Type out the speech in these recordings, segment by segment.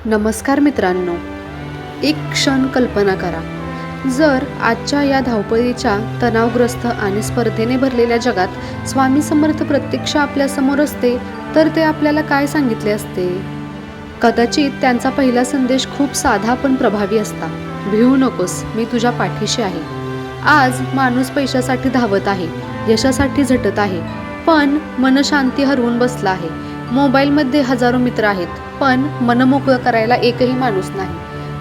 नमस्कार मित्रांनो, एक क्षण कल्पना करा. जर आजच्या या धावपळीच्या तणावग्रस्त आणि स्पर्धेने भरलेल्या जगात स्वामी समर्थ प्रत्यक्ष आपल्यासमोर असते तर ते आपल्याला काय सांगितले असते? कदाचित त्यांचा पहिला संदेश खूप साधा पण प्रभावी असता. भिवू नकोस, मी तुझ्या पाठीशी आहे. आज माणूस पैशासाठी धावत आहे, यशासाठी झटत आहे, पण मनशांती हरवून बसला आहे. मोबाईलमध्ये हजारो मित्र आहेत, पण मन मोकळं करायला एकही माणूस नाही.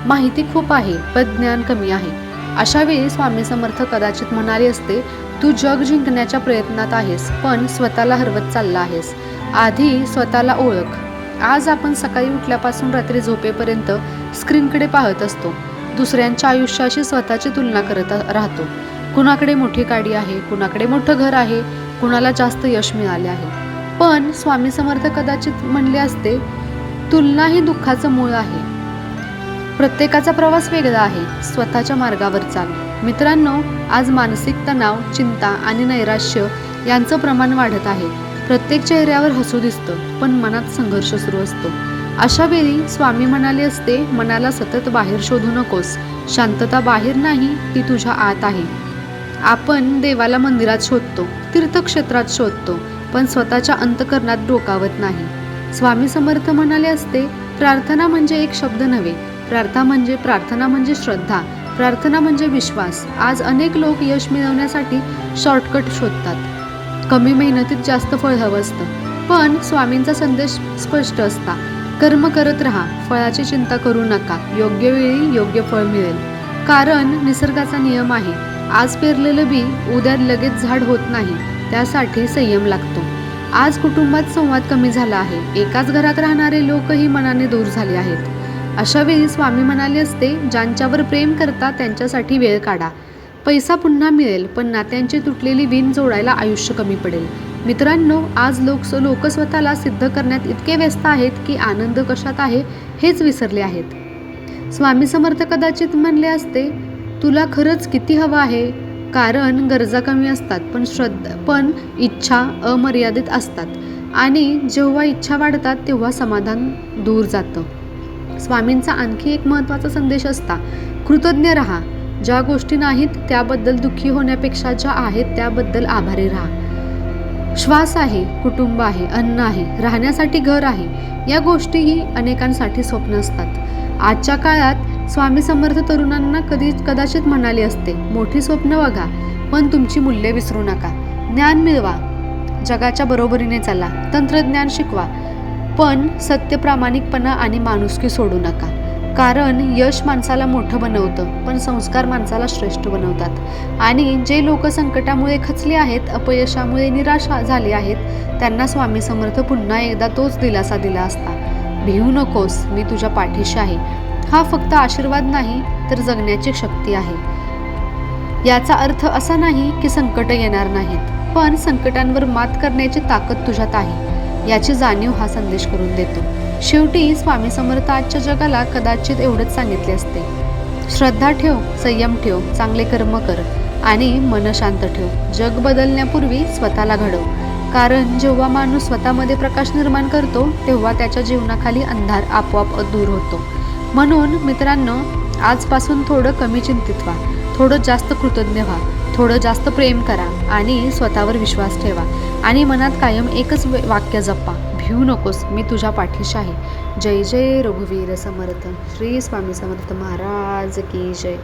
माहिती खूप आहे, पण ज्ञान कमी आहे. अशा वेळी स्वामी समर्थ कदाचित म्हणाले असते, तू जग जिंकण्याच्या प्रयत्नात आहेस, पण स्वतःला हरवत चालला आहेस. आधी स्वतःला ओळख. आज आपण सकाळी उठल्यापासून रात्री झोपेपर्यंत स्क्रीनकडे पाहत असतो. दुसऱ्यांच्या आयुष्याशी स्वतःची तुलना करत राहतो. कुणाकडे मोठी गाडी आहे, कुणाकडे मोठं घर आहे, कुणाला जास्त यश मिळाले आहे. पण स्वामी समर्थ कदाचित म्हणले असते, तुलना ही दुःखाचं मूळ आहे. प्रत्येकाचा प्रवास वेगळा आहे. स्वतःच्या मार्गावर चाल. मित्रांनो, आज मानसिक तणाव, चिंता आणि नैराश्य यांचं प्रमाण वाढत आहे. प्रत्येक चेहऱ्यावर हसू दिसतं, पण मनात संघर्ष सुरू असतो. अशा वेळी स्वामी म्हणाले असते, मनाला सतत बाहेर शोधू नकोस. शांतता बाहेर नाही, ती तुझ्या आत आहे. आपण देवाला मंदिरात शोधतो, तीर्थक्षेत्रात शोधतो, पण स्वतःच्या अंतःकरणात डोकावत नाही. स्वामी समर्थ म्हणाले असते, प्रार्थना म्हणजे एक शब्द नव्हे, प्रार्थना म्हणजे श्रद्धा, प्रार्थना म्हणजे विश्वास. आज अनेक लोक यश मिळवण्यासाठी शॉर्टकट शोधतात. कमी मेहनतीत जास्त फळ हवं असतं, पण स्वामींचा संदेश स्पष्ट असता, कर्म करत राहा, फळाची चिंता करू नका. योग्य वेळी योग्य फळ मिळेल. कारण निसर्गाचा नियम आहे, आज पेरलेलं बी उद्या लगेच झाड होत नाही. त्यासाठी संयम लागतो. आज कुटुंबात संवाद कमी झाला आहे. एकाच घरात राहणारे लोकही मनाने दूर झाले आहेत. अशा वेळी स्वामी म्हणाले असते, ज्यांच्यावर प्रेम करता त्यांच्यासाठी वेळ काढा. पैसा पुन्हा मिळेल, पण नात्यांची तुटलेली वीण जोडायला आयुष्य कमी पडेल. मित्रांनो, आज लोक स्वतःला सिद्ध करण्यात इतके व्यस्त आहेत की आनंद कशात आहे हेच विसरले आहेत. स्वामी समर्थ कदाचित म्हणले असते, तुला खरंच किती हवं आहे? कारण गरजा कमी असतात, पण इच्छा अमर्यादित असतात. आणि जेव्हा इच्छा वाढतात तेव्हा समाधान दूर जातं. स्वामींचा आणखी एक महत्त्वाचा संदेश असता, कृतज्ञ राहा. ज्या गोष्टी नाहीत त्याबद्दल दुःखी होण्यापेक्षा ज्या आहेत त्याबद्दल आभारी राहा. श्वास आहे, कुटुंब आहे, अन्न आहे, राहण्यासाठी घर आहे, या गोष्टीही अनेकांसाठी स्वप्न असतात. आजच्या काळात स्वामी समर्थ तरुणांना कदाचित म्हणाले असते, मोठी स्वप्न बघा, पण तुमची मूल्ये विसरू नका. ज्ञान मिळवा, जगाच्या बरोबरीने चला, तंत्रज्ञान शिकवा, पण सत्य, प्रामाणिकपणा आणि माणुसकी सोडू नका. कारण यश माणसाला मोठं बनवतं, पण संस्कार माणसाला श्रेष्ठ बनवतात. आणि जे लोक संकटामुळे खचले आहेत, अपयशामुळे निराश झाले आहेत, त्यांना स्वामी समर्थ पुन्हा एकदा तोच दिलासा दिला असता, भिवू नकोस, मी तुझ्या पाठीशी आहे. हा फक्त आशीर्वाद नाही, तर जगण्याची शक्ती आहे. याचा अर्थ असा नाही की संकट येणार नाहीत, पण संकटांवर मात करण्याची ताकद तुझ्यात आहे, याची जाणीव हा संदेश करून देतो. शेवटी स्वामी समर्थ आजच्या जगाला कदाचित एवढंच सांगितले असते, श्रद्धा ठेव, संयम ठेव, चांगले कर्म कर आणि मन शांत ठेव. जग बदलण्यापूर्वी स्वतःला घडव. कारण जेव्हा माणूस स्वतःमध्ये प्रकाश निर्माण करतो तेव्हा त्याच्या जीवनाखाली अंधार आपोआप दूर होतो. म्हणून मित्रांनो, आजपासून थोडं कमी चिंतित व्हा, थोडं जास्त कृतज्ञ व्हा, थोडं जास्त प्रेम करा आणि स्वतःवर विश्वास ठेवा. आणि मनात कायम एकच वाक्य जपा, भिवू नकोस, मी तुझ्या पाठीशी आहे. जय जय रघुवीर समर्थ. श्री स्वामी समर्थ महाराज की जय.